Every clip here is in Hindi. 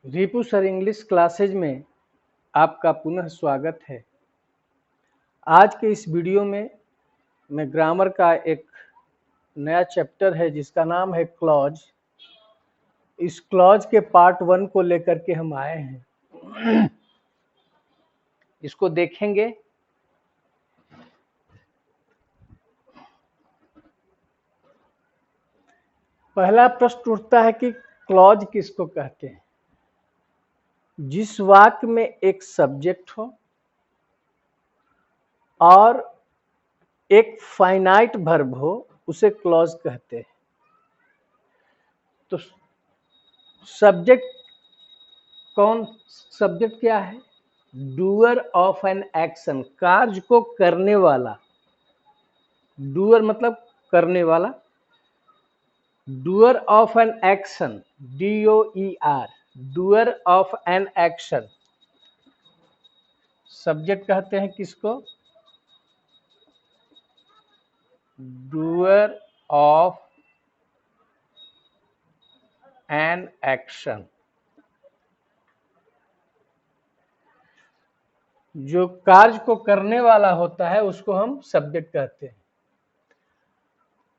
रिपु सर इंग्लिश क्लासेज में आपका पुनः स्वागत है। आज के इस वीडियो में मैं ग्रामर का एक नया चैप्टर है जिसका नाम है क्लॉज। इस क्लॉज के पार्ट 1 को लेकर के हम आए हैं। इसको देखेंगे। पहला प्रश्न उठता है कि क्लॉज किसको कहते हैं। जिस वाक्य में एक सब्जेक्ट हो और एक फाइनाइट वर्ब हो उसे क्लॉज कहते हैं। तो सब्जेक्ट क्या है? डूअर ऑफ एन एक्शन, कार्य को करने वाला। डूअर मतलब करने वाला। Doer of an action, DOER, doer of an action subject कहते हैं किसको? Doer of an action. जो कार्य को करने वाला होता है उसको हम सब्जेक्ट कहते हैं।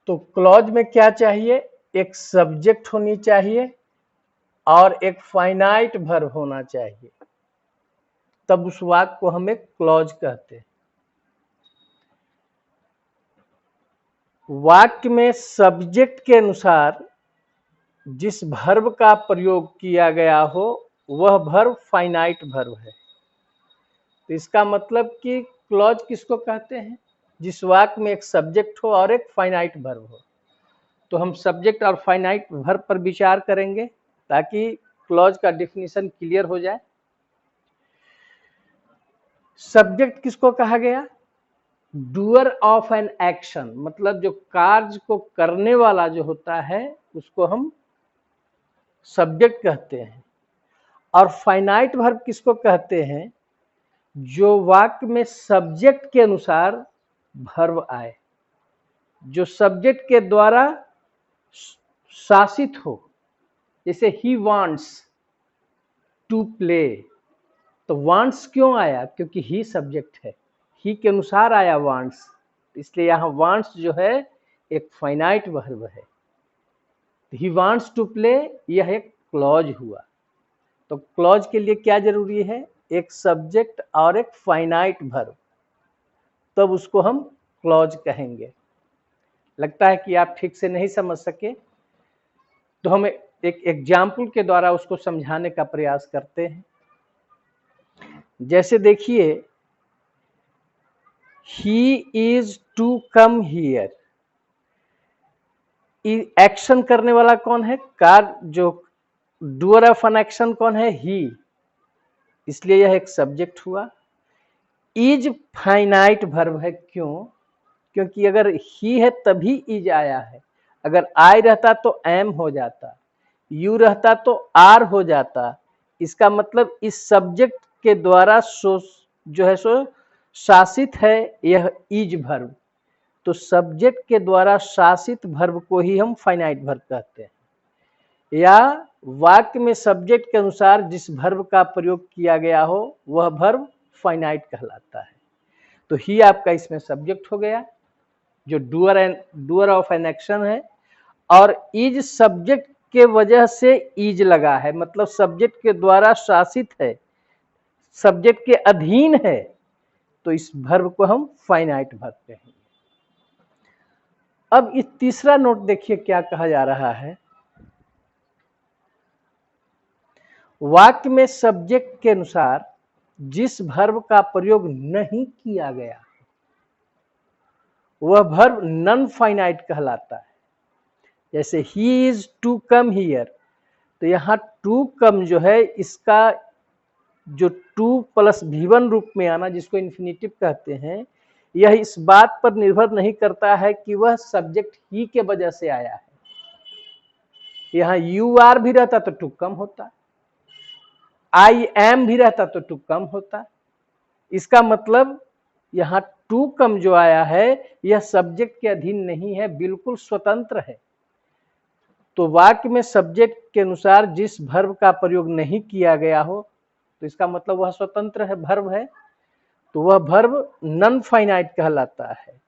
तो क्लॉज में क्या चाहिए? एक सब्जेक्ट होनी चाहिए और एक फाइनाइट वर्ब होना चाहिए, तब उस वाक्य को हम एक क्लॉज कहते हैं। वाक्य में सब्जेक्ट के अनुसार जिस वर्ब का प्रयोग किया गया हो वह वर्ब फाइनाइट वर्ब है। तो इसका मतलब कि क्लॉज किसको कहते हैं? जिस वाक्य में एक सब्जेक्ट हो और एक फाइनाइट वर्ब हो। तो हम सब्जेक्ट और फाइनाइट वर्ब पर विचार करेंगे ताकि क्लॉज का डेफिनेशन क्लियर हो जाए। सब्जेक्ट किसको कहा गया? डूअर ऑफ एन एक्शन, मतलब जो कार्य को करने वाला जो होता है उसको हम सब्जेक्ट कहते हैं। और फाइनाइट वर्ब किसको कहते हैं? जो वाक्य में सब्जेक्ट के अनुसार वर्ब आए, जो सब्जेक्ट के द्वारा शासित हो। जैसे ही वांट्स टू प्ले, तो वांट्स क्यों आया? क्योंकि ही सब्जेक्ट है, ही के अनुसार आया वांट्स, इसलिए यहाँ वांट्स जो है एक फाइनाइट वर्ब है। ही वांट्स टू प्ले, यह एक क्लॉज हुआ। तो क्लॉज के लिए क्या जरूरी है? एक सब्जेक्ट और एक फाइनाइट वर्ब, तब उसको हम क्लॉज कहेंगे। लगता है कि आप ठीक से नहीं समझ सके, तो हम एक एग्जाम्पल के द्वारा उसको समझाने का प्रयास करते हैं। जैसे देखिए, he is to come here. Action करने वाला कौन है? जो डूअर ऑफ एन एक्शन कौन है? ही, इसलिए यह एक सब्जेक्ट हुआ। इज फाइनाइट वर्ब है। क्यों? क्योंकि अगर ही है तभी इज आया है। अगर आई रहता तो एम हो जाता, यू रहता तो आर हो जाता। इसका मतलब इस सब्जेक्ट के द्वारा जो है सो शासित है यह इज वर्ब। तो सब्जेक्ट के द्वारा शासित वर्ब को ही हम फाइनाइट वर्ब कहते हैं। या वाक्य में सब्जेक्ट के अनुसार जिस वर्ब का प्रयोग किया गया हो वह वर्ब फाइनाइट कहलाता है। तो ही आपका इसमें सब्जेक्ट हो गया, जो डूअर ऑफ एन एक्शन है। और इज सब्जेक्ट के वजह से इज लगा है, मतलब सब्जेक्ट के द्वारा शासित है, सब्जेक्ट के अधीन है, तो इस वर्ब को हम फाइनाइट वर्ब कहेंगे। अब इस तीसरा नोट देखिए क्या कहा जा रहा है। वाक्य में सब्जेक्ट के अनुसार जिस वर्ब का प्रयोग नहीं किया गया वह वर्ब नॉन फाइनाइट कहलाता है। जैसे he is to come here, तो यहाँ टू कम जो है इसका जो टू प्लस V1 रूप में आना, जिसको इन्फिनिटिव कहते हैं, यह इस बात पर निर्भर नहीं करता है कि वह सब्जेक्ट ही के वजह से आया है। यहाँ यू आर भी रहता तो टू कम होता, आई एम भी रहता तो टू कम होता। इसका मतलब यहाँ टू कम जो आया है यह सब्जेक्ट के अधीन नहीं है, बिल्कुल स्वतंत्र है। तो वाक्य में सब्जेक्ट के अनुसार जिस वर्ब का प्रयोग नहीं किया गया हो तो इसका मतलब वह स्वतंत्र है वर्ब है, तो वह वर्ब नॉन फाइनाइट कहलाता है।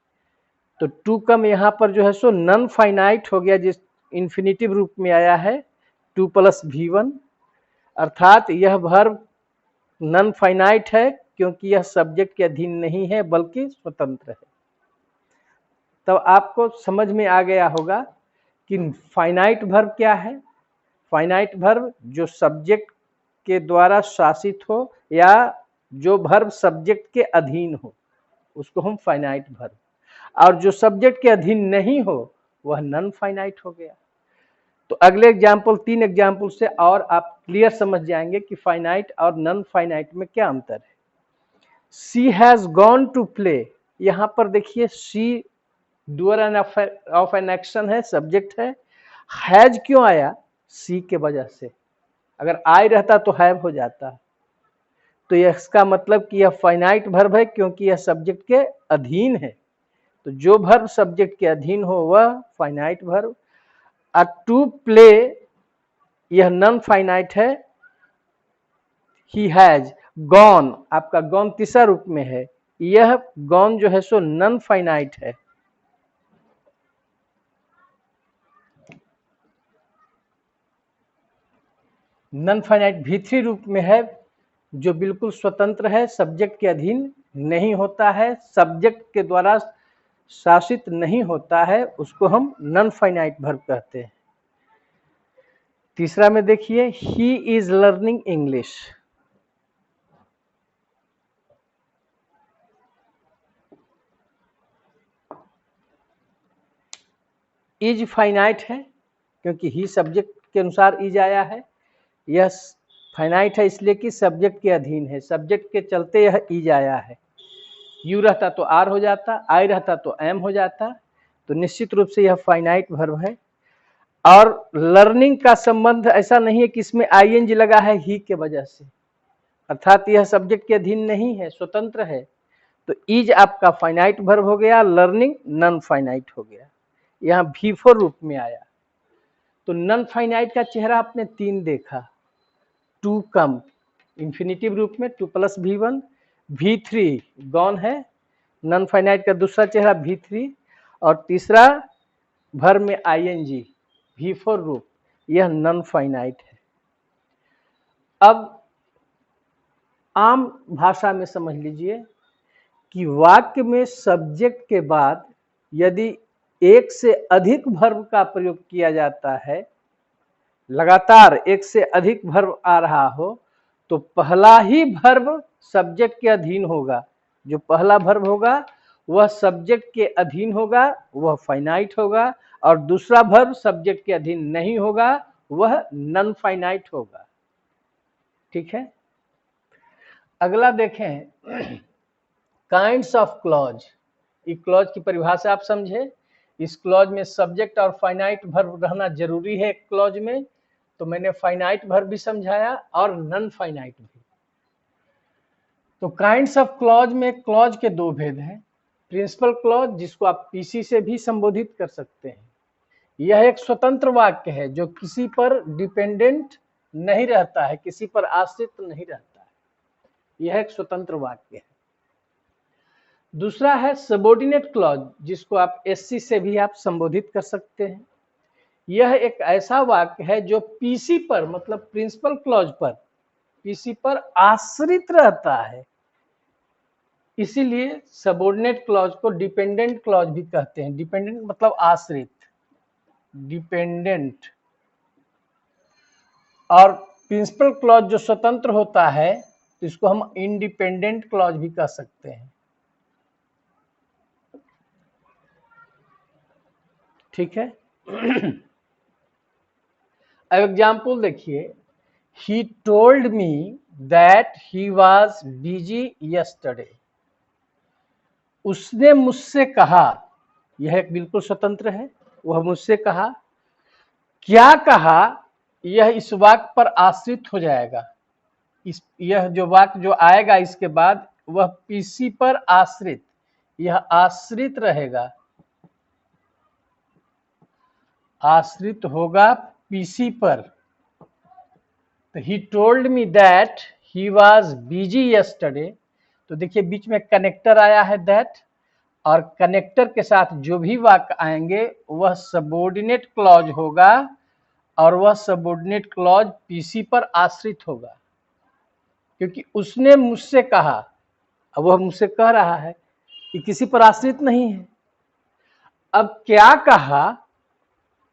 तो टू कम यहाँ पर जो है सो नॉन फाइनाइट हो गया, जिस इन्फिनिटिव रूप में आया है टू प्लस V1, अर्थात यह वर्ब नॉन फाइनाइट है क्योंकि यह सब्जेक्ट के अधीन नहीं है बल्कि स्वतंत्र है। तब आपको समझ में आ गया होगा कि फाइनाइट वर्ब क्या है। फाइनाइट वर्ब जो सब्जेक्ट के द्वारा शासित हो या जो वर्ब सब्जेक्ट के अधीन हो उसको हम फाइनाइट वर्ब, और जो सब्जेक्ट के अधीन नहीं हो वह नॉन फाइनाइट हो गया। तो अगले एग्जाम्पल, 3 एग्जाम्पल से और आप क्लियर समझ जाएंगे कि फाइनाइट और नॉन फाइनाइट में क्या अंतर है। She has gone to play, यहां पर देखिए she doer of an action है, सब्जेक्ट है। हैज क्यों आया? सी के वजह से, अगर आई रहता तो हैव हो जाता। तो इसका मतलब कि यह फाइनाइट वर्ब है क्योंकि यह सब्जेक्ट के अधीन है। तो जो वर्ब सब्जेक्ट के अधीन हो वह फाइनाइट वर्ब। टू प्ले यह नॉन फाइनाइट है। ही हैज गॉन, आपका गॉन तीसरा रूप में है, यह गॉन जो है सो नॉन फाइनाइट है। नॉन फाइनाइट V3 रूप में है, जो बिल्कुल स्वतंत्र है, सब्जेक्ट के अधीन नहीं होता है, सब्जेक्ट के द्वारा शासित नहीं होता है, उसको हम नॉन फाइनाइट वर्ब कहते हैं। तीसरा में देखिए he is learning English, is finite है क्योंकि ही सब्जेक्ट के अनुसार इज आया है। यह फाइनाइट है इसलिए कि सब्जेक्ट के अधीन है, सब्जेक्ट के चलते यह इज आया है। यू रहता तो आर हो जाता, आई रहता तो एम हो जाता। तो निश्चित रूप से यह फाइनाइट वर्ब है। और लर्निंग का संबंध ऐसा नहीं है कि इसमें आईएनजी लगा है ही के वजह से, अर्थात यह सब्जेक्ट के अधीन नहीं है, स्वतंत्र है। तो इज आपका फाइनाइट वर्ब हो गया, लर्निंग नॉन फाइनाइट हो गया। यहाँ V4 रूप में आया। तो नॉन फाइनाइट का चेहरा आपने 3 देखा। टू कम इंफिनिटिव रूप में two plus V1, V3 gone है, नॉन फाइनाइट का दूसरा चेहरा V3, और तीसरा वर्ब में आईएनजी V4 रूप, यह नॉन फाइनाइट है। अब आम भाषा में समझ लीजिए कि वाक्य में सब्जेक्ट के बाद यदि एक से अधिक वर्ब का प्रयोग किया जाता है, लगातार एक से अधिक वर्ब आ रहा हो, तो पहला ही वर्ब सब्जेक्ट के अधीन होगा। जो पहला वर्ब होगा वह सब्जेक्ट के अधीन होगा, वह फाइनाइट होगा, और दूसरा वर्ब सब्जेक्ट के अधीन नहीं होगा, वह नॉन फाइनाइट होगा। ठीक है, अगला देखें काइंड्स ऑफ क्लॉज। इस क्लॉज की परिभाषा आप समझे। इस क्लॉज में सब्जेक्ट और फाइनाइट वर्ब रहना जरूरी है। क्लॉज में तो मैंने फाइनाइट वर्ब भी समझाया और नॉन फाइनाइट भी। तो काइंड्स ऑफ क्लॉज में क्लॉज के 2 भेद हैं। प्रिंसिपल क्लॉज, जिसको आप पीसी से भी संबोधित कर सकते हैं, यह एक स्वतंत्र वाक्य है जो किसी पर डिपेंडेंट नहीं रहता है, किसी पर आश्रित नहीं रहता है, यह एक स्वतंत्र वाक्य है। दूसरा है सबऑर्डिनेट क्लॉज, जिसको आप एससी से भी आप संबोधित कर सकते हैं। यह एक ऐसा वाक्य है जो पीसी पर, मतलब प्रिंसिपल क्लॉज पर, पीसी पर आश्रित रहता है, इसीलिए सबऑर्डिनेट क्लॉज को डिपेंडेंट क्लॉज भी कहते हैं। डिपेंडेंट मतलब आश्रित, डिपेंडेंट। और प्रिंसिपल क्लॉज जो स्वतंत्र होता है, इसको हम इंडिपेंडेंट क्लॉज भी कह सकते हैं। ठीक है, एग्जाम्पल देखिए, he told me that he was busy yesterday. उसने मुझसे कहा, यह एक बिल्कुल स्वतंत्र है, वह मुझसे कहा। क्या कहा, यह इस वाक्य पर आश्रित हो जाएगा। यह जो वाक्य जो आएगा इसके बाद वह पीसी पर आश्रित, यह आश्रित रहेगा। आश्रित होगा पीसी पर। तो he told me that he was busy yesterday. तो देखिए बीच में कनेक्टर आया है दैट, और कनेक्टर के साथ जो भी वाक्य आएंगे वह सबऑर्डिनेट क्लॉज होगा, और वह सबऑर्डिनेट क्लॉज पीसी पर आश्रित होगा, क्योंकि उसने मुझसे कहा। अब वह मुझसे कह रहा है कि किसी पर आश्रित नहीं है। अब क्या कहा,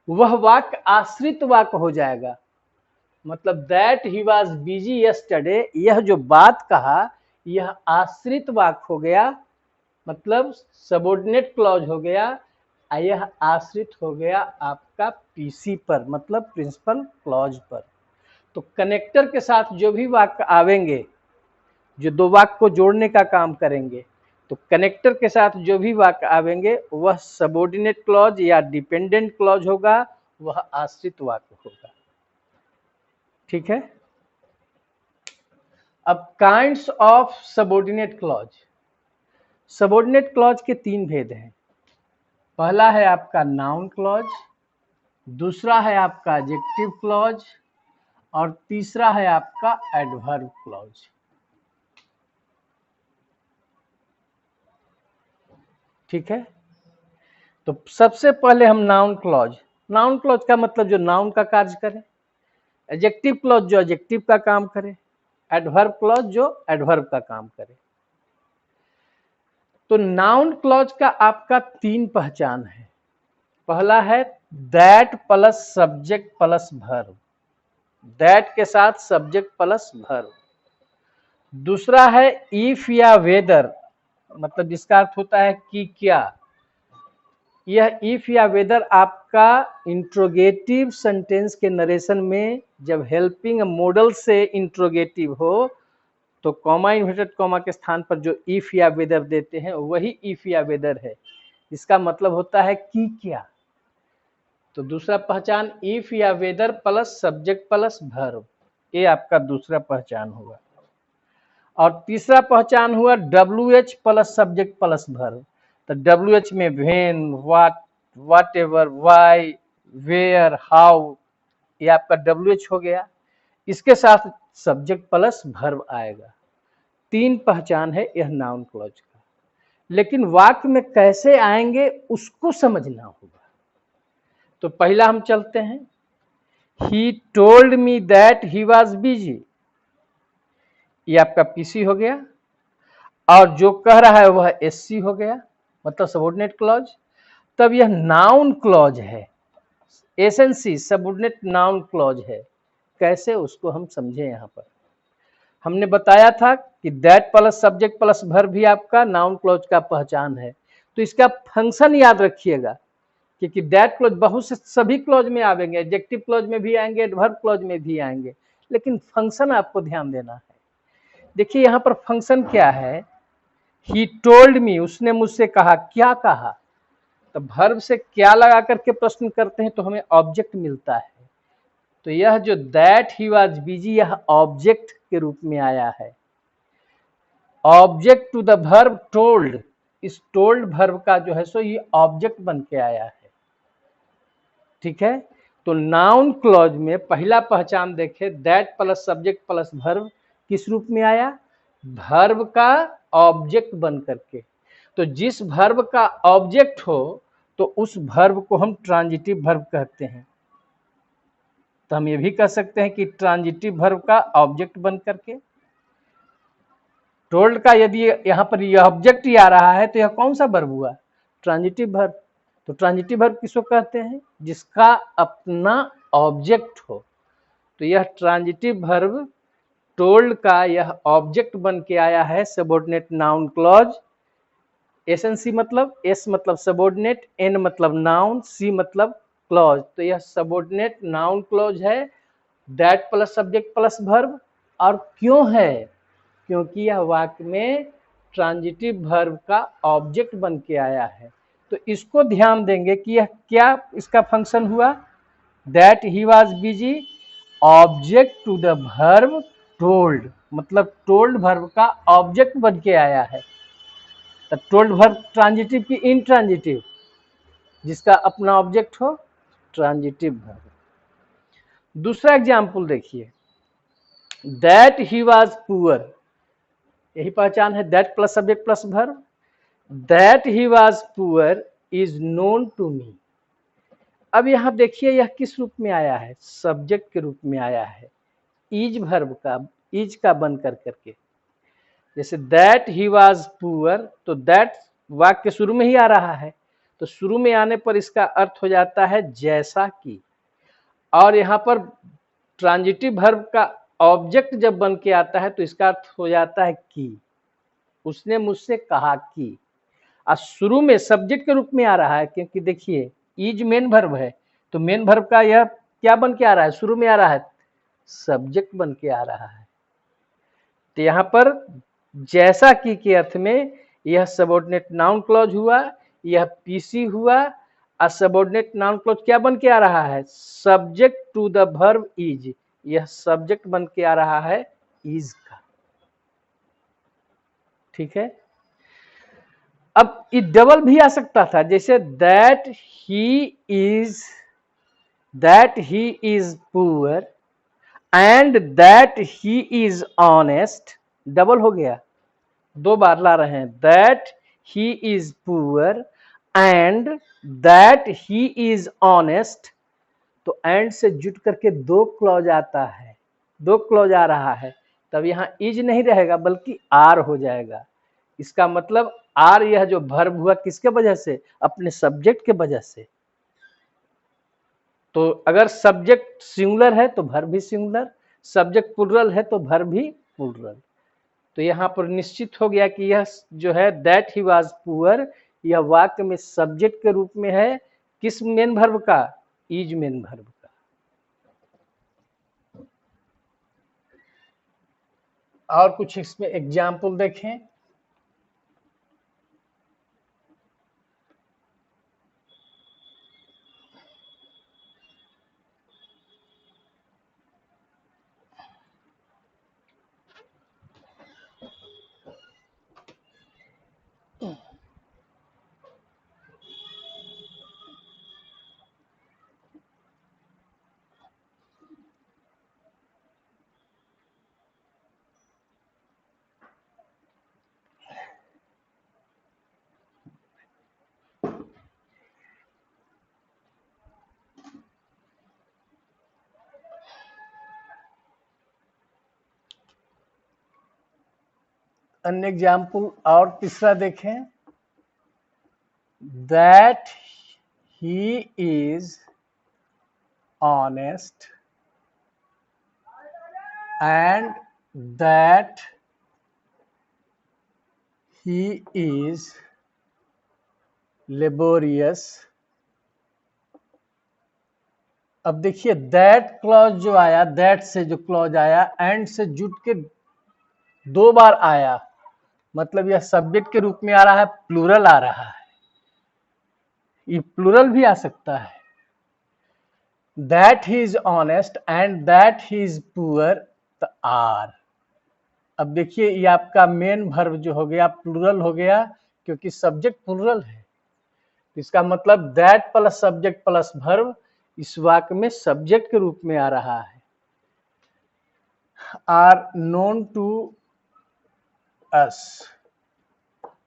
वह वाक्य आश्रित वाक्य हो जाएगा। मतलब that he was busy yesterday, यह जो बात कहा यह आश्रित वाक्य हो गया, मतलब सबऑर्डिनेट क्लॉज हो गया। यह आश्रित हो गया आपका पीसी पर, मतलब प्रिंसिपल क्लॉज पर। तो कनेक्टर के साथ जो भी वाक्य आवेंगे, जो दो वाक्य को जोड़ने का काम करेंगे, तो कनेक्टर के साथ जो भी वाक्य आवेंगे वह सबऑर्डिनेट क्लॉज या डिपेंडेंट क्लॉज होगा, वह आश्रित वाक्य होगा। ठीक है। अब kinds of subordinate clause. Subordinate clause के तीन भेद हैं। पहला है आपका नाउन क्लॉज, दूसरा है आपका एडजेक्टिव क्लॉज, और तीसरा है आपका एडवर्ब क्लॉज। ठीक है। तो सबसे पहले हम नाउन क्लॉज। नाउन क्लॉज का मतलब जो नाउन का कार्य करे, एडजेक्टिव क्लॉज जो एडजेक्टिव का काम करे, एडवर्ब क्लॉज जो एडवर्ब का काम करे। तो नाउन क्लॉज का आपका तीन पहचान है। पहला है that plus subject plus verb, that के साथ सब्जेक्ट प्लस वर्ब। दूसरा है इफ या वेदर, मतलब जिसका अर्थ होता है कि क्या। यह इफ या वेदर आपका इंट्रोगेटिव सेंटेंस के नरेशन में जब हेल्पिंग मॉडल से इंट्रोगेटिव हो तो कॉमा इन्वर्टेड कॉमा के स्थान पर जो इफ या वेदर देते हैं वही इफ या वेदर है। इसका मतलब होता है कि क्या। तो दूसरा पहचान इफ या whether plus subject plus verb, ये आपका दूसरा पहचान हुआ। और तीसरा पहचान हुआ WH plus subject plus verb. तो WH में when, what, whatever, why, where, how, ये आपका WH हो गया। इसके साथ सब्जेक्ट प्लस वर्ब आएगा। तीन पहचान है यह नाउन क्लॉज का। लेकिन वाक्य में कैसे आएंगे उसको समझना होगा। तो पहला हम चलते हैं, he told me that he was busy, ये आपका पीसी हो गया, और जो कह रहा है वह एससी हो गया, मतलब सबऑर्डिनेट क्लॉज। तब यह नाउन क्लॉज है, एसएनसी सबऑर्डिनेट नाउन क्लॉज है। कैसे, उसको हम समझे। यहां पर हमने बताया था कि that plus subject plus verb भी आपका नाउन क्लॉज का पहचान है। तो इसका फंक्शन याद रखिएगा, क्योंकि दैट क्लॉज बहुत से सभी क्लॉज में आएंगे, एडजेक्टिव क्लॉज में भी आएंगे, एडवर्ब क्लॉज में भी आएंगे, लेकिन फंक्शन आपको ध्यान देना है। देखिए यहाँ पर फंक्शन क्या है, ही टोल्ड मी, उसने मुझसे कहा। क्या कहा, तो वर्ब से क्या लगा करके प्रश्न करते हैं तो हमें ऑब्जेक्ट मिलता है। तो यह जो दैट ही वाज बिजी, यह ऑब्जेक्ट के रूप में आया है। Object to the verb told, इस टोल्ड वर्ब का जो है सो ये ऑब्जेक्ट बन के आया है। ठीक है। तो नाउन क्लॉज में पहला पहचान देखे, that plus subject plus verb किस रूप में आया, वर्ब का ऑब्जेक्ट बन करके। तो जिस वर्ब का ऑब्जेक्ट हो तो उस वर्ब को हम ट्रांजिटिव वर्ब कहते हैं। तो हम ये भी कह सकते हैं कि ट्रांजिटिव वर्ब का ऑब्जेक्ट बन करके। टोल्ड का यदि यहाँ पर यह ऑब्जेक्ट ही आ रहा है तो यह कौन सा वर्ब हुआ, ट्रांजिटिव वर्ब। तो ट्रांजिटिव वर्ब किसको कहते हैं, जिसका अपना ऑब्जेक्ट हो। तो यह ट्रांजिटिव वर्ब टोल्ड का यह ऑब्जेक्ट बन के आया है, सबऑर्डिनेट नाउन क्लॉज। एसएनसी मतलब, एस मतलब सबऑर्डिनेट, एन मतलब नाउन, सी मतलब क्लॉज। तो यह सबऑर्डिनेट नाउन क्लॉज है, that plus subject plus verb. और क्यों है, क्योंकि यह वाक्य में ट्रांजिटिव वर्ब का ऑब्जेक्ट बन के आया है। तो इसको ध्यान देंगे कि यह क्या इसका फंक्शन हुआ, that he was busy, object to the verb told, मतलब टोल्ड वर्ब का ऑब्जेक्ट बन के आया है। टोल्ड वर्ब ट्रांजिटिव की इनट्रांजिटिव, जिसका अपना ऑब्जेक्ट हो। Transitive verb. दूसरा एग्जाम्पल देखिए, दैट ही वाज पुअर, यही पहचान है, that plus subject plus verb. That he was poor is known to me. अब यहां देखिए यह किस रूप में आया है, सब्जेक्ट के रूप में आया है, इज वर्ब का, इज का बन करके। जैसे दैट ही वाज पुअर, तो दैट वाक्य शुरू में ही आ रहा है, तो शुरू में आने पर इसका अर्थ हो जाता है जैसा कि। और यहाँ पर ट्रांजिटिव वर्ब का ऑब्जेक्ट जब बन के आता है तो इसका अर्थ हो जाता है कि, उसने मुझसे कहा कि। और शुरू में सब्जेक्ट के रूप में आ रहा है, क्योंकि देखिए इज मेन वर्ब है, तो मेन वर्ब का यह क्या बन के आ रहा है, शुरू में आ रहा है, सब्जेक्ट बन के आ रहा है। तो यहाँ पर जैसा कि के अर्थ में यह सबऑर्डिनेट नाउन क्लॉज हुआ, यह पीसी हुआ, और सबऑर्डिनेट नाउन क्लॉज क्या बन के आ रहा है, subject to the verb is, यह सब्जेक्ट बन के आ रहा है इज का। ठीक है। अब ये डबल भी आ सकता था, जैसे that he is poor and that he is honest, double हो गया, दो बार ला रहे हैं, that he is poor and that he is honest. तो एंड से जुट करके दो क्लॉज आता है, दो क्लॉज आ रहा है, तब यहां इज नहीं रहेगा बल्कि आर हो जाएगा। इसका मतलब आर, यह जो वर्ब हुआ किसके वजह से, अपने सब्जेक्ट के वजह से। तो अगर सब्जेक्ट सिंगुलर है तो वर्ब भी सिंगुलर, सब्जेक्ट प्लुरल है तो वर्ब भी प्लुरल। तो यहाँ पर निश्चित हो गया कि यह जो है दैट ही वाज पुअर, यह वाक्य में सब्जेक्ट के रूप में है, किस मेन वर्ब का, इज मेन वर्ब का। और कुछ इसमें एग्जाम्पल देखें। अन्य एग्जाम्पल और तीसरा देखें, that he is honest and that he is laborious. अब देखिए दैट क्लॉज जो आया, दैट से जो क्लॉज आया एंड से जुट के दो बार आया, मतलब यह सब्जेक्ट के रूप में आ रहा है, प्लूरल आ रहा है, ये प्लूरल भी आ सकता है। That he is honest and that he is poor, तो आर। अब देखिए ये आपका मेन वर्ब जो हो गया प्लूरल हो गया, क्योंकि सब्जेक्ट प्लूरल है, इसका मतलब that plus subject plus verb इस वाक्य में सब्जेक्ट के रूप में आ रहा है, आर नोन टू अस।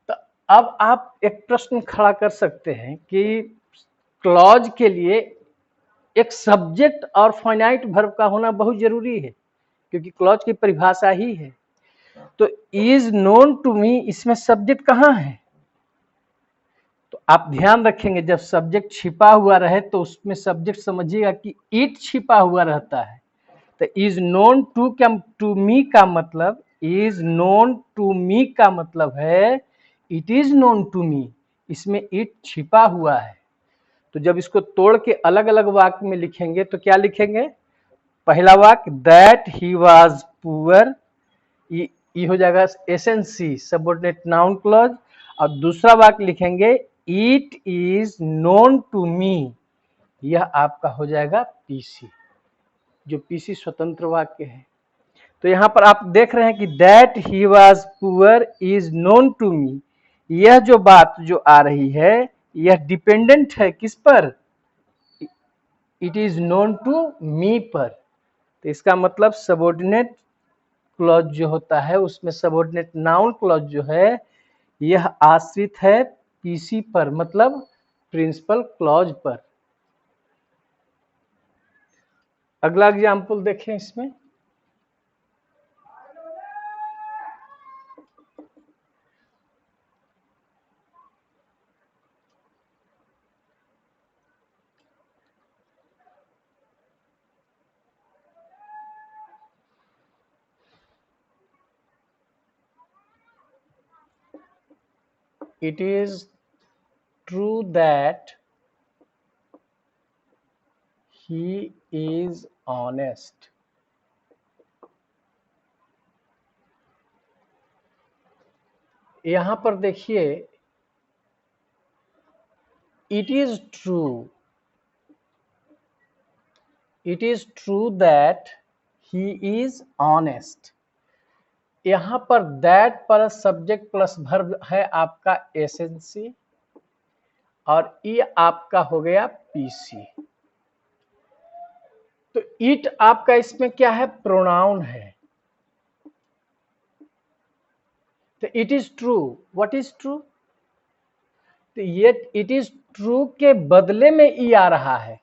तो अब आप एक प्रश्न खड़ा कर सकते हैं कि क्लॉज के लिए एक सब्जेक्ट और फाइनाइट वर्ब का होना बहुत जरूरी है, क्योंकि क्लॉज की परिभाषा ही है। तो इज नोन टू मी, इसमें सब्जेक्ट कहाँ है, तो आप ध्यान रखेंगे जब सब्जेक्ट छिपा हुआ रहे तो उसमें सब्जेक्ट समझिएगा कि इट छिपा हुआ रहता है। तो इज नोन टू मी का मतलब, इज नोन टू मी का मतलब है it is known to me, इसमें इट छिपा हुआ है। तो जब इसको तोड़ के अलग अलग वाक्य में लिखेंगे तो क्या लिखेंगे, पहला वाक्य दैट ही वाज पुअर, ये हो जाएगा एसएनसी सबऑर्डिनेट नाउन क्लॉज, और दूसरा वाक्य लिखेंगे it is known to me, यह आपका हो जाएगा पीसी, जो पीसी स्वतंत्र वाक्य है। तो यहां पर आप देख रहे हैं कि that he was poor is known to me, यह जो बात जो आ रही है यह डिपेंडेंट है किस पर, it is known to me पर, तो इसका मतलब सबऑर्डिनेट क्लॉज जो होता है उसमें सबऑर्डिनेट नाउन क्लॉज जो है यह आश्रित है पीसी पर, मतलब प्रिंसिपल क्लॉज पर। अगला एग्जाम्पल देखें इसमें, it is true that he is honest। यहां पर देखिए it is true that he is honest। यहां पर that plus subject plus verb है आपका एसेंसी और ये आपका हो गया पीसी। तो इट आपका इसमें क्या है, प्रोनाउन है। तो it is true, what is true, तो ये इट इज ट्रू के बदले में ई आ रहा है।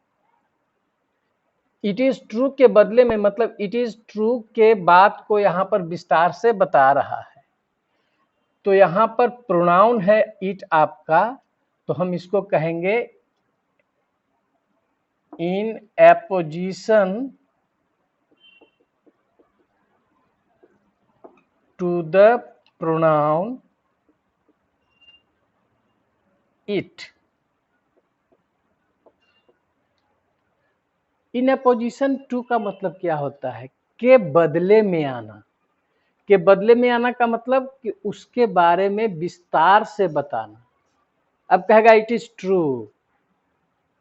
इट इज ट्रू के बदले में मतलब इट इज ट्रू के बात को यहां पर विस्तार से बता रहा है। तो यहां पर प्रोनाउन है इट आपका, तो हम इसको कहेंगे in apposition to the pronoun it. In apposition to का मतलब क्या होता है, के बदले में आना। के बदले में आना का मतलब कि उसके बारे में विस्तार से बताना। अब कहेगा it is true,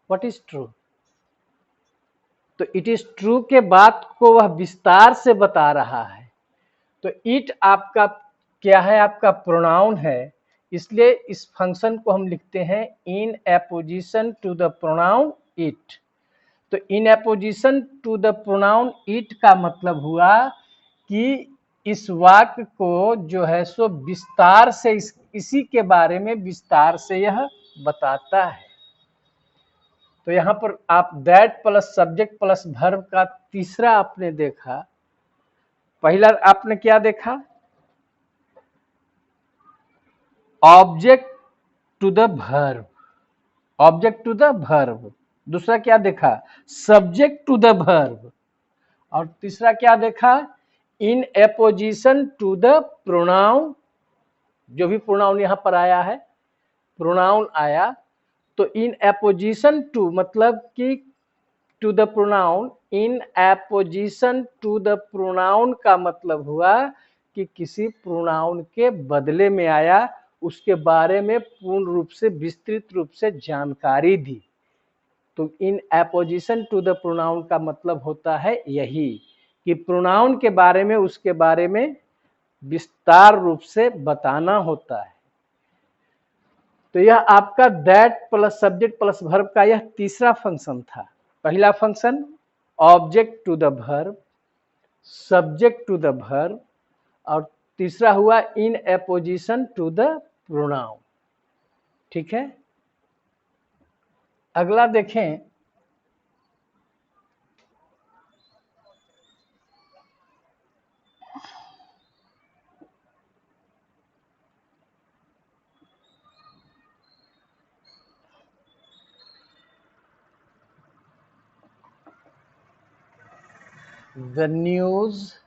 what is true, तो इट इज ट्रू के बात को वह विस्तार से बता रहा है। तो इट आपका क्या है, आपका प्रोनाउन है, इसलिए इस फंक्शन को हम लिखते हैं in apposition to the pronoun it. तो in apposition to the pronoun it का मतलब हुआ कि इस वाक्य को जो है सो विस्तार से इसी के बारे में विस्तार से यह बताता है। तो यहाँ पर आप that plus subject plus verb का तीसरा आपने देखा। पहला आपने क्या देखा, object to the verb, object to the verb. दूसरा क्या देखा, सब्जेक्ट टू द वर्ब। और तीसरा क्या देखा, इन एपोजिशन टू द प्रोनाउन। जो भी प्रोनाउन यहां पर आया है, प्रोनाउन आया, तो इन एपोजिशन टू मतलब कि to the pronoun, in apposition to the pronoun का मतलब हुआ कि किसी प्रोनाउन के बदले में आया, उसके बारे में पूर्ण रूप से विस्तृत रूप से जानकारी दी। तो in apposition to the pronoun का मतलब होता है यही कि प्रोनाउन के बारे में उसके बारे में विस्तार रूप से बताना होता है। तो यह आपका that plus subject plus verb का यह तीसरा फंक्शन था। पहला function object to the verb, subject to the verb, और तीसरा हुआ in apposition to the pronoun. ठीक है, अगला देखें, the news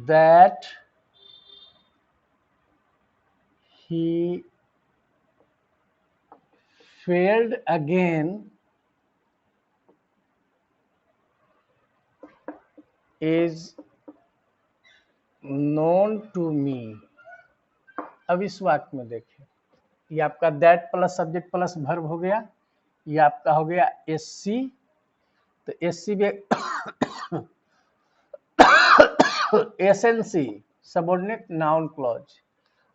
that he failed again is known to me। अब इस वाक्य में देखें, ये आपका that plus subject plus verb हो गया, ये आपका हो गया एससी। तो एससी में एसएनसी सबऑर्डिनेट नाउन क्लॉज,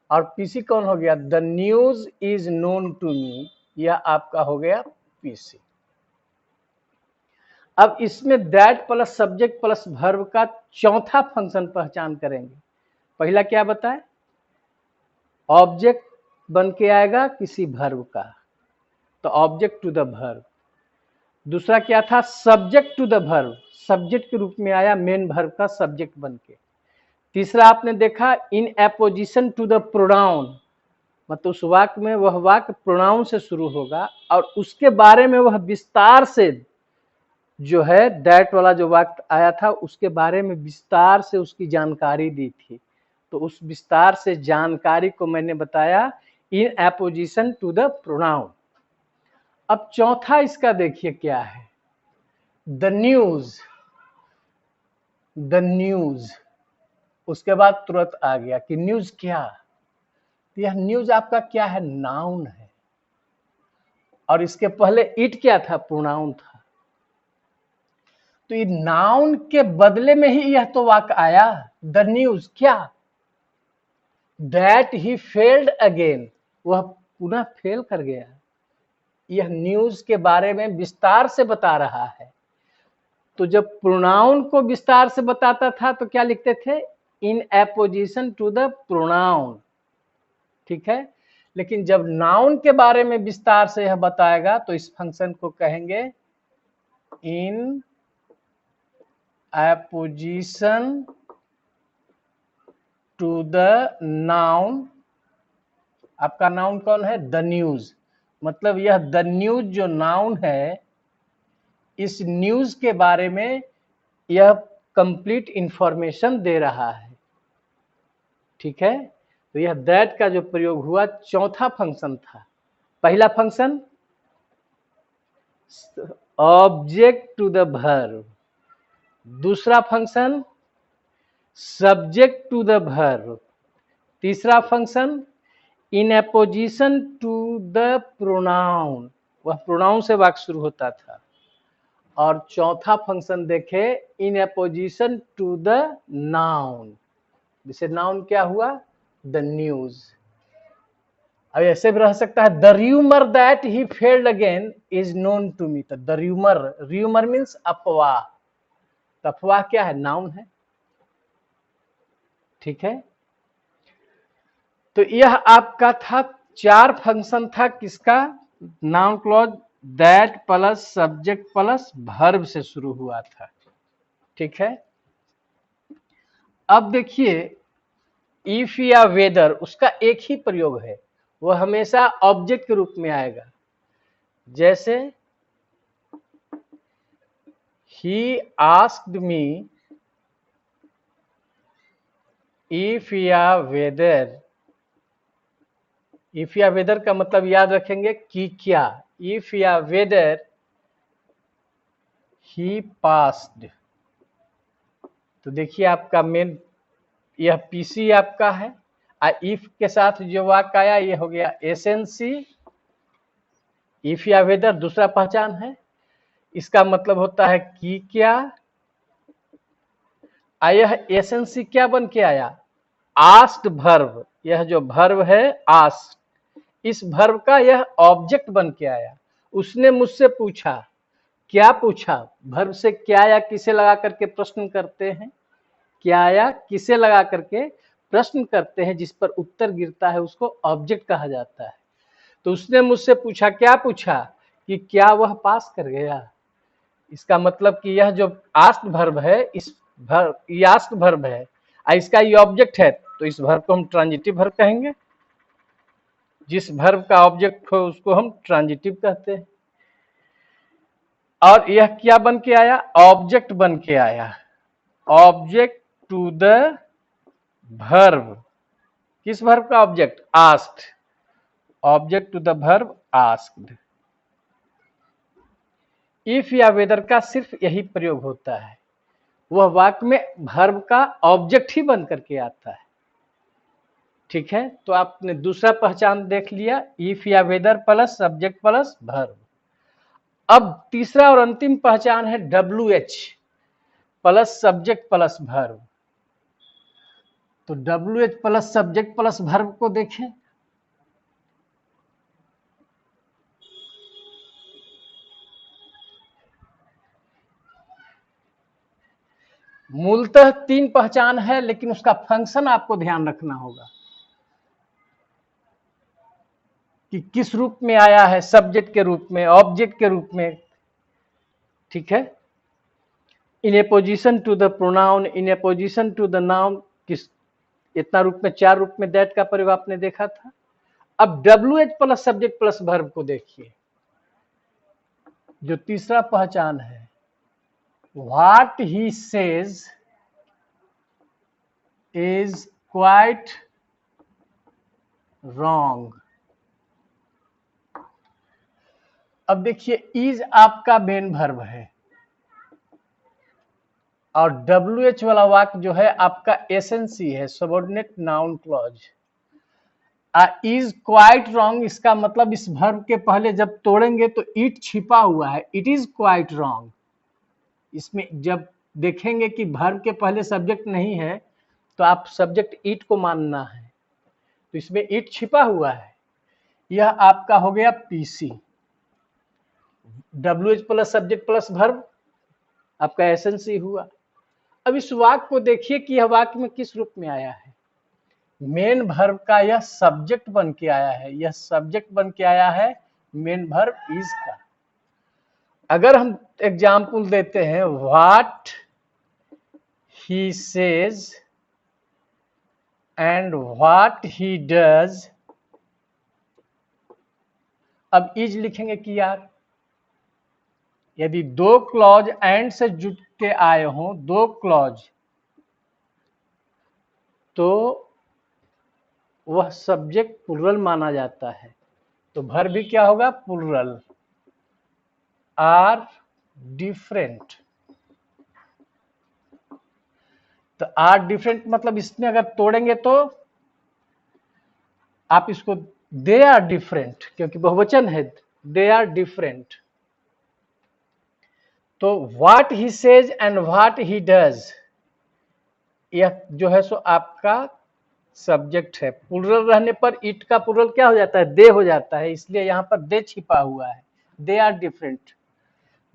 और पीसी कौन हो गया, the news is known to me, यह आपका हो गया पीसी। अब इसमें that plus subject plus verb का चौथा फंक्शन पहचान करेंगे। पहला क्या बताए, ऑब्जेक्ट बन के आएगा किसी वर्ब का, तो ऑब्जेक्ट टू द वर्ब। दूसरा क्या था, subject to the verb, subject के रूप में आया मेन वर्ब का सब्जेक्ट बन के। तीसरा आपने देखा इन एपोजिशन टू द प्रोनाउन, मतलब उस वाक्य में वह वाक्य प्रोनाउन से शुरू होगा और उसके बारे में वह विस्तार से जो है दैट वाला जो वाक्य आया था उसके बारे में विस्तार से उसकी जानकारी दी थी। तो उस विस्तार से जानकारी को मैंने बताया इन एपोजिशन टू द प्रोनाउन। अब चौथा इसका देखिए क्या है, द न्यूज। द न्यूज, उसके बाद तुरंत आ गया कि न्यूज क्या, तो यह न्यूज आपका क्या है, नाउन है। और इसके पहले इट क्या था, प्रोनाउन था। तो ये नाउन के बदले में ही यह तो वाक्य आया, द न्यूज क्या, दैट ही फेल्ड अगेन, वह पुनः फेल कर गया। यह न्यूज के बारे में विस्तार से बता रहा है। तो जब प्रोनाउन को विस्तार से बताता था तो क्या लिखते थे, इन एपोजिशन टू द प्रोनाउन, ठीक है। लेकिन जब नाउन के बारे में विस्तार से यह बताएगा तो इस फंक्शन को कहेंगे in apposition to the noun. आपका नाउन कौन है, द न्यूज, मतलब यह द न्यूज जो नाउन है, इस न्यूज के बारे में यह कंप्लीट इंफॉर्मेशन दे रहा है, ठीक है। तो यह दैट का जो प्रयोग हुआ चौथा फंक्शन था। पहला function object to the verb, दूसरा function subject to the verb, तीसरा function in apposition to the pronoun, वह प्रोनाउन से वाक्य शुरू होता था। और चौथा फंक्शन देखे in apposition to the noun, जिसे नाउन क्या हुआ, द न्यूज। अब ऐसे भी रह सकता है, the rumour that he failed again is known to me. तो द र्यूमर, र्यूमर मीन्स अफवाह, तो अफवाह क्या है, नाउन है, ठीक है। तो यह आपका था, चार फंक्शन था किसका, noun clause that plus subject plus verb से शुरू हुआ था, ठीक है। अब देखिए इफ या वेदर, उसका एक ही प्रयोग है, वह हमेशा ऑब्जेक्ट के रूप में आएगा। जैसे ही आस्क्ड मी इफ या वेदर, इफ या वेदर का मतलब याद रखेंगे कि क्या, इफ या वेदर ही पास्ड। तो देखिए आपका मेन यह पीसी आपका है, इफ के साथ जो वाक्य आया ये हो गया एसएनसी। इफ या वेदर दूसरा पहचान है, इसका मतलब होता है कि क्या, यह एसएनसी क्या बन के आया, आस्क्ड वर्ब, यह जो वर्ब है आस्क्ड, इस वर्ब का यह ऑब्जेक्ट बन के आया। उसने मुझसे पूछा, क्या पूछा, वर्ब से क्या या किसे लगा करके प्रश्न करते हैं, क्या या किसे लगा करके प्रश्न करते हैं, जिस पर उत्तर गिरता है उसको ऑब्जेक्ट कहा जाता है। तो उसने मुझसे पूछा, क्या पूछा, कि क्या वह पास कर गया। इसका मतलब कि यह जो आस्क्ड वर्ब है, इस वर्ब, ये आस्क्ड वर्ब है, इसका ये ऑब्जेक्ट है, तो इस वर्ब को हम ट्रांजिटिव वर्ब कहेंगे। जिस वर्ब का ऑब्जेक्ट हो उसको हम ट्रांजिटिव कहते हैं। और यह क्या बन के आया, ऑब्जेक्ट बन के आया, ऑब्जेक्ट टू द वर्ब। किस वर्ब का object, asked, object to the verb asked. If या वेदर का सिर्फ यही प्रयोग होता है, वह वाक्य में वर्ब का ऑब्जेक्ट ही बन करके आता है, ठीक है। तो आपने दूसरा पहचान देख लिया, इफ या whether plus subject plus verb. अब तीसरा और अंतिम पहचान है WH plus subject plus verb. तो WH plus subject plus verb को देखें, मूलतः 3 पहचान है, लेकिन उसका फंक्शन आपको ध्यान रखना होगा कि किस रूप में आया है, सब्जेक्ट के रूप में, ऑब्जेक्ट के रूप में। ठीक है, in apposition to the pronoun, in apposition to the noun, किस इतना रूप में, 4 रूप में दैट का प्रयोग आपने देखा था। अब WH plus subject plus verb को देखिए, जो तीसरा पहचान है, what he says is quite wrong. अब देखिए, इज आपका मेन वर्ब है और WH वाला वाक्य जो है आपका एसएनसी है, subordinate noun clause. Is quite wrong, इसका मतलब इस वर्ब के पहले जब तोड़ेंगे तो इट छिपा हुआ है, इट इज क्वाइट रॉन्ग। इसमें जब देखेंगे कि वर्ब के पहले सब्जेक्ट नहीं है तो आप सब्जेक्ट इट को मानना है, तो इसमें इट छिपा हुआ है। यह आपका हो गया PC, WH plus subject plus verb आपका एसएनसी हुआ। अब इस वाक्य को देखिए कि यह वाक्य में किस रूप में आया है। मेन वर्ब का यह सब्जेक्ट बन के आया है, यह सब्जेक्ट बन के आया है मेन वर्ब इज का। अगर हम एग्जाम्पल देते हैं, what he says and what he does, अब इज लिखेंगे कि यार यदि 2 क्लॉज एंड से जुड़ के आए हों, 2 क्लॉज, तो वह सब्जेक्ट प्लुरल माना जाता है, तो वर्ब भी क्या होगा, प्लुरल। आर डिफरेंट, तो आर डिफरेंट मतलब इसमें अगर तोड़ेंगे तो आप इसको दे आर डिफरेंट, क्योंकि बहुवचन है, दे आर डिफरेंट। तो what he says and what he does, यह जो है सो आपका सब्जेक्ट है। प्लुरल रहने पर इट का प्लुरल क्या हो जाता है, दे हो जाता है, इसलिए यहां पर दे छिपा हुआ है, दे आर डिफरेंट।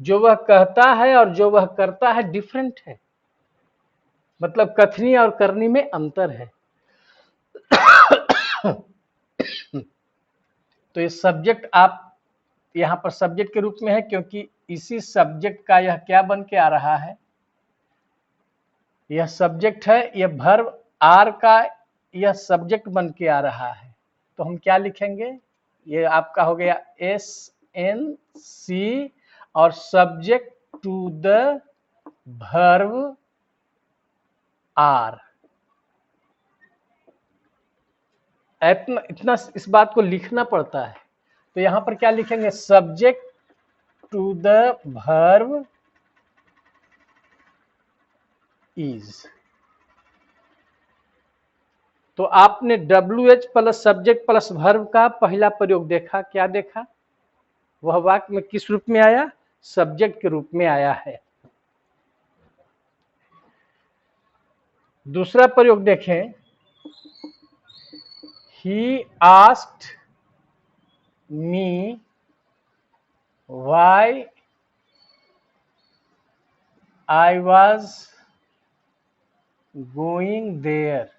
जो वह कहता है और जो वह करता है डिफरेंट है, मतलब कथनी और करनी में अंतर है। तो ये सब्जेक्ट आप यहां पर सब्जेक्ट के रूप में है, क्योंकि इसी सब्जेक्ट का यह क्या बन के आ रहा है, यह सब्जेक्ट है, यह वर्ब आर का यह सब्जेक्ट बन के आ रहा है। तो हम क्या लिखेंगे, ये आपका हो गया SNC और subject to the verb are. इतना इस बात को लिखना पड़ता है, तो यहां पर क्या लिखेंगे, subject to the verb is. तो आपने WH plus subject plus verb का पहला प्रयोग देखा, क्या देखा, वह वाक्य में किस रूप में आया, सब्जेक्ट के रूप में आया है। दूसरा प्रयोग देखें, he asked me why I was going there.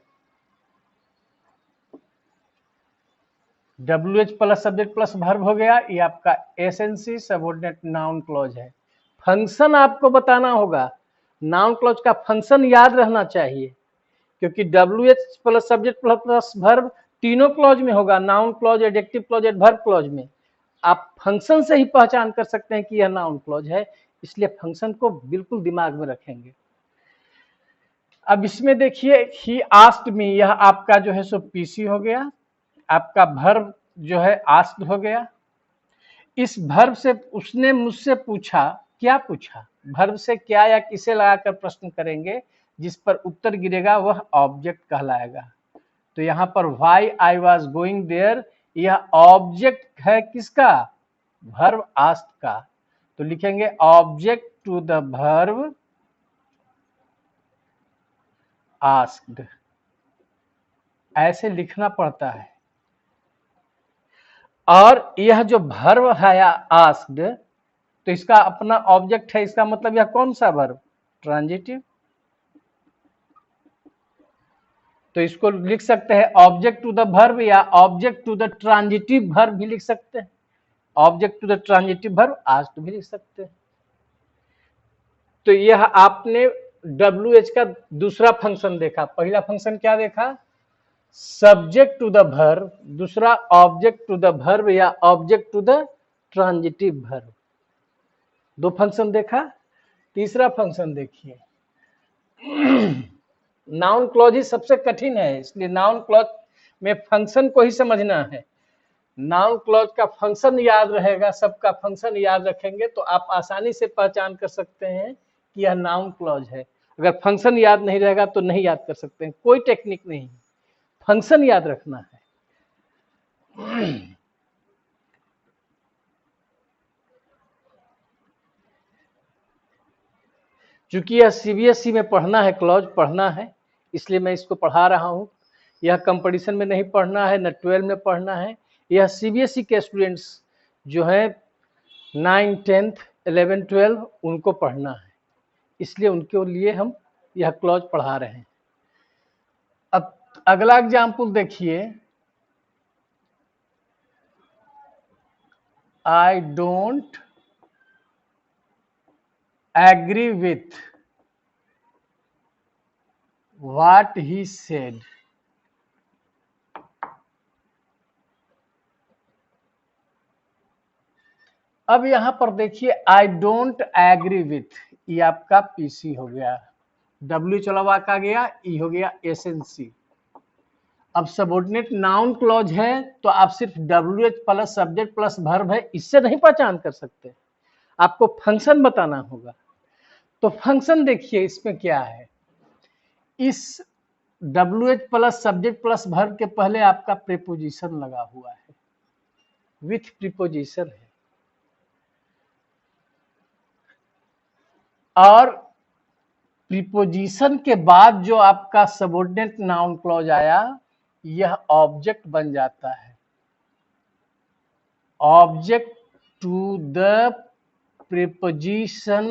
WH plus subject plus verb हो गया, ये आपका एसएनसी सबऑर्डिनेट नाउन क्लॉज है। फंक्शन आपको बताना होगा, नाउन क्लॉज का फंक्शन याद रहना चाहिए, क्योंकि WH plus subject plus verb तीनों क्लॉज में होगा, noun clause, adjective clause, adverb clause में। आप फंक्शन से ही पहचान कर सकते हैं कि यह नाउन क्लॉज है, इसलिए फंक्शन को बिल्कुल दिमाग में रखेंगे। अब इसमें देखिए, ही आस्क्ड मी, यह आपका जो है सो पीसी हो गया, आपका वर्ब जो है आस्क्ड हो गया। इस वर्ब से उसने मुझसे पूछा, क्या पूछा, वर्ब से क्या या किसे लगाकर प्रश्न करेंगे, जिस पर उत्तर गिरेगा वह ऑब्जेक्ट कहलाएगा। तो यहाँ पर why I was going there, यह ऑब्जेक्ट है किसका, वर्ब आस्क्ड का, तो लिखेंगे object to the verb asked, ऐसे लिखना पड़ता है। और यह जो वर्ब है आस्क्ड, तो इसका अपना ऑब्जेक्ट है, इसका मतलब यह कौन सा वर्ब, ट्रांजिटिव। तो इसको लिख सकते हैं ऑब्जेक्ट टू द वर्ब या object to the transitive verb भी लिख सकते हैं। Object to the transitive verb asked भी लिख सकते हैं। तो यह आपने WH का दूसरा फंक्शन देखा। पहला फंक्शन क्या देखा? सब्जेक्ट टू द वर्ब, दूसरा ऑब्जेक्ट टू द वर्ब या object to the transitive verb. दो फंक्शन देखा। तीसरा फंक्शन देखिए, नाउन क्लॉज ही सबसे कठिन है, इसलिए नाउन क्लॉज में फंक्शन को ही समझना है। नाउन क्लॉज का फंक्शन याद रहेगा, सबका फंक्शन याद रखेंगे तो आप आसानी से पहचान कर सकते हैं कि यह नाउन क्लॉज है। अगर फंक्शन याद नहीं रहेगा तो नहीं याद कर सकते हैं, कोई टेक्निक नहीं, फंक्शन याद रखना है। चूंकि यह CBSE में पढ़ना है, क्लॉज पढ़ना है, इसलिए मैं इसको पढ़ा रहा हूँ। यह कंपटीशन में नहीं पढ़ना है, न 12 में पढ़ना है। यह CBSE के स्टूडेंट्स जो है 9, 10, 11, 12 उनको पढ़ना है, इसलिए उनके लिए हम यह क्लॉज पढ़ा रहे हैं। अब अगला एग्जाम्पल देखिए, I don't agree with what he said. अब यहां पर देखिए I don't agree with, ये आपका PC हो गया, W चला का गया, E हो गया SNC। अब सबऑर्डिनेट नाउन क्लॉज है तो आप सिर्फ WH plus subject plus verb है, इससे नहीं पहचान कर सकते, आपको फंक्शन बताना होगा। तो फंक्शन देखिए इसमें क्या है, इस WH plus subject plus verb के पहले आपका प्रीपोजिशन लगा हुआ है, विथ प्रीपोजिशन है, और प्रीपोजिशन के बाद जो आपका सबऑर्डिनेट नाउन क्लॉज आया यह ऑब्जेक्ट बन जाता है। Object to the preposition,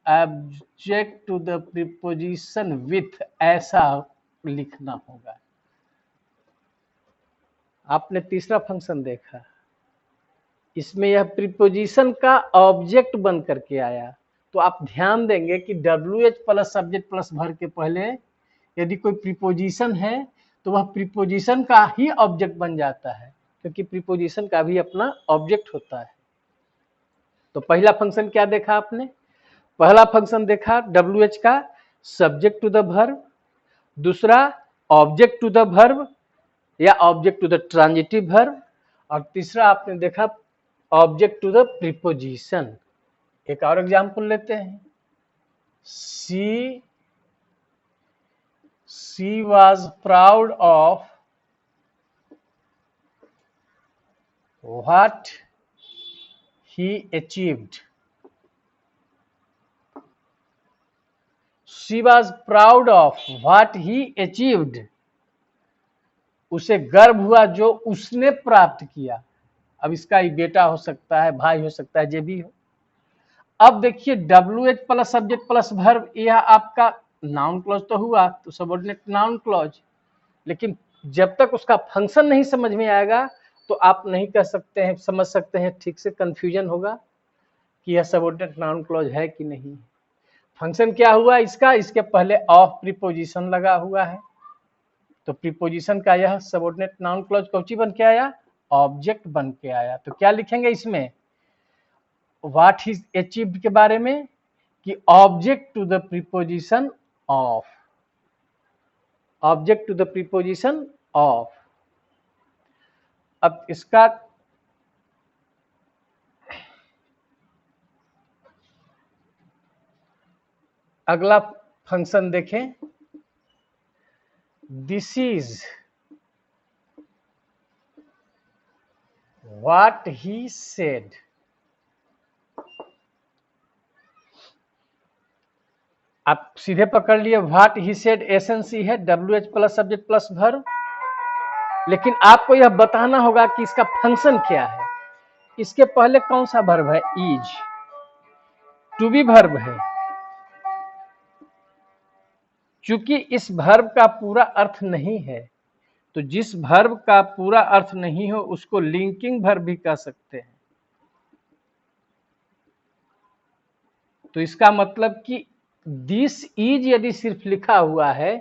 object to the preposition with, ऐसा लिखना होगा। आपने तीसरा फंक्शन देखा, इसमें यह प्रीपोजिशन का ऑब्जेक्ट बन करके आया, तो आप ध्यान देंगे कि WH plus subject plus verb के पहले यदि कोई प्रीपोजिशन है तो वह प्रीपोजिशन का ही ऑब्जेक्ट बन जाता है, क्योंकि प्रीपोजिशन का भी अपना ऑब्जेक्ट होता है। तो पहला फंक्शन क्या देखा आपने? पहला फंक्शन देखा WH का सब्जेक्ट टू द वर्ब, दूसरा ऑब्जेक्ट टू द वर्ब या object to the transitive verb, और तीसरा आपने देखा ऑब्जेक्ट टू द प्रीपोजिशन। एक और एग्जांपल लेते हैं, she was proud of what he achieved. She was proud of what he achieved. उसे गर्व हुआ जो उसने प्राप्त किया। अब इसका ही बेटा हो सकता है, भाई हो सकता है, जो भी हो। अब देखिए WH plus subject plus verb, यह आपका नाउन क्लॉज तो हुआ, तो सबऑर्डिनेट नाउन क्लॉज, लेकिन जब तक उसका फंक्शन नहीं समझ में आएगा तो आप नहीं कह सकते हैं, समझ सकते हैं, ठीक से कंफ्यूजन होगा कि यह सबऑर्डिनेट नाउन क्लॉज है कि नहीं। फंक्शन क्या हुआ इसका, इसके पहले ऑफ प्रीपोजिशन लगा हुआ है, तो प्रीपोजिशन का यह सबऑर्डिनेट नाउन क्लॉज कौची बन के आया, ऑब्जेक्ट बन के आया। तो क्या लिखेंगे इसमें, व्हाट ही अचीव्ड के बारे में कि object to the preposition of, object to the preposition of. अब इसका अगला फंक्शन देखें, this is what he said. आप सीधे पकड़ लिए, व्हाट ही सेड एसएनसी है, WH plus subject plus verb, लेकिन आपको यह बताना होगा कि इसका फंक्शन क्या है। इसके पहले कौन सा वर्ब है, इज, टू बी वर्ब है, चूंकि इस वर्ब का पूरा अर्थ नहीं है, तो जिस वर्ब का पूरा अर्थ नहीं हो उसको लिंकिंग वर्ब भी कह सकते हैं। तो इसका मतलब कि दिस इज यदि सिर्फ लिखा हुआ है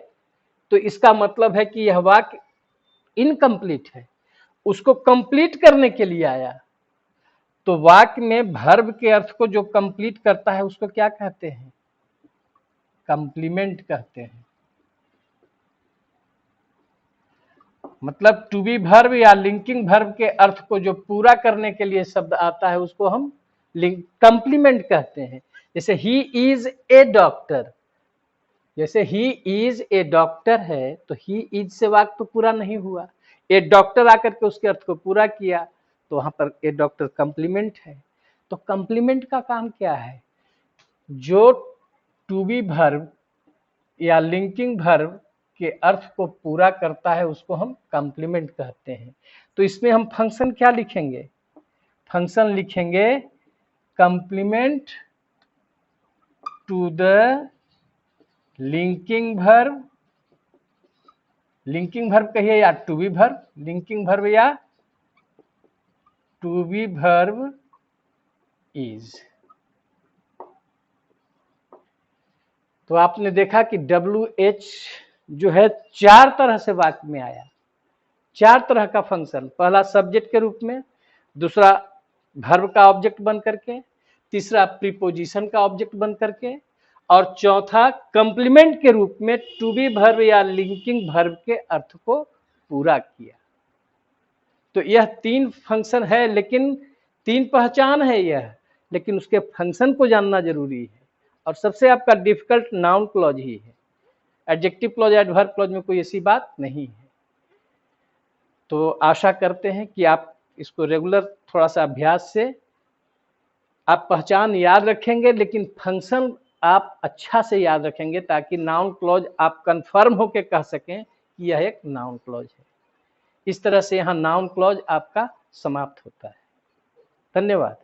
तो इसका मतलब है कि यह वाक्य इनकम्प्लीट है, उसको कंप्लीट करने के लिए आया। तो वाक्य में वर्ब के अर्थ को जो कंप्लीट करता है उसको क्या कहते हैं? कंप्लीमेंट कहते हैं। मतलब टू बी वर्ब या लिंकिंग वर्ब के अर्थ को जो पूरा करने के लिए शब्द आता है उसको हम कंप्लीमेंट कहते हैं। जैसे ही इज ए डॉक्टर, जैसे ही इज ए डॉक्टर है तो ही इज से वाक्य तो पूरा नहीं हुआ, ए डॉक्टर आकर के उसके अर्थ को पूरा किया, तो वहां पर ए डॉक्टर कंप्लीमेंट है। तो कंप्लीमेंट का काम क्या है? जो टू बी वर्ब या लिंकिंग वर्ब के अर्थ को पूरा करता है उसको हम कंप्लीमेंट कहते हैं। तो इसमें हम फंक्शन क्या लिखेंगे? फंक्शन लिखेंगे complement to the linking verb, linking verb कहिए या to be verb, linking verb या टू बी वर्ब इज। तो आपने देखा कि WH जो है 4 तरह से वाक्य में आया, 4 तरह का फंक्शन। पहला सब्जेक्ट के रूप में, दूसरा वर्ब का ऑब्जेक्ट बन करके, तीसरा प्रीपोजिशन का ऑब्जेक्ट बन करके, और चौथा कंप्लीमेंट के रूप में टू बी वर्ब या लिंकिंग वर्ब के अर्थ को पूरा किया। तो यह 3 फंक्शन है, लेकिन 3 पहचान है यह, लेकिन उसके फंक्शन को जानना जरूरी है। और सबसे आपका डिफिकल्ट नाउन क्लॉज ही है, एडजेक्टिव क्लॉज एडवर्ब क्लॉज में कोई ऐसी बात नहीं है। तो आशा करते हैं कि आप इसको रेगुलर थोड़ा सा अभ्यास से आप पहचान याद रखेंगे, लेकिन फंक्शन आप अच्छा से याद रखेंगे ताकि नाउन क्लॉज आप कंफर्म होकर कह सकें कि यह एक नाउन क्लॉज है। इस तरह से यहाँ नाउन क्लॉज आपका समाप्त होता है। धन्यवाद।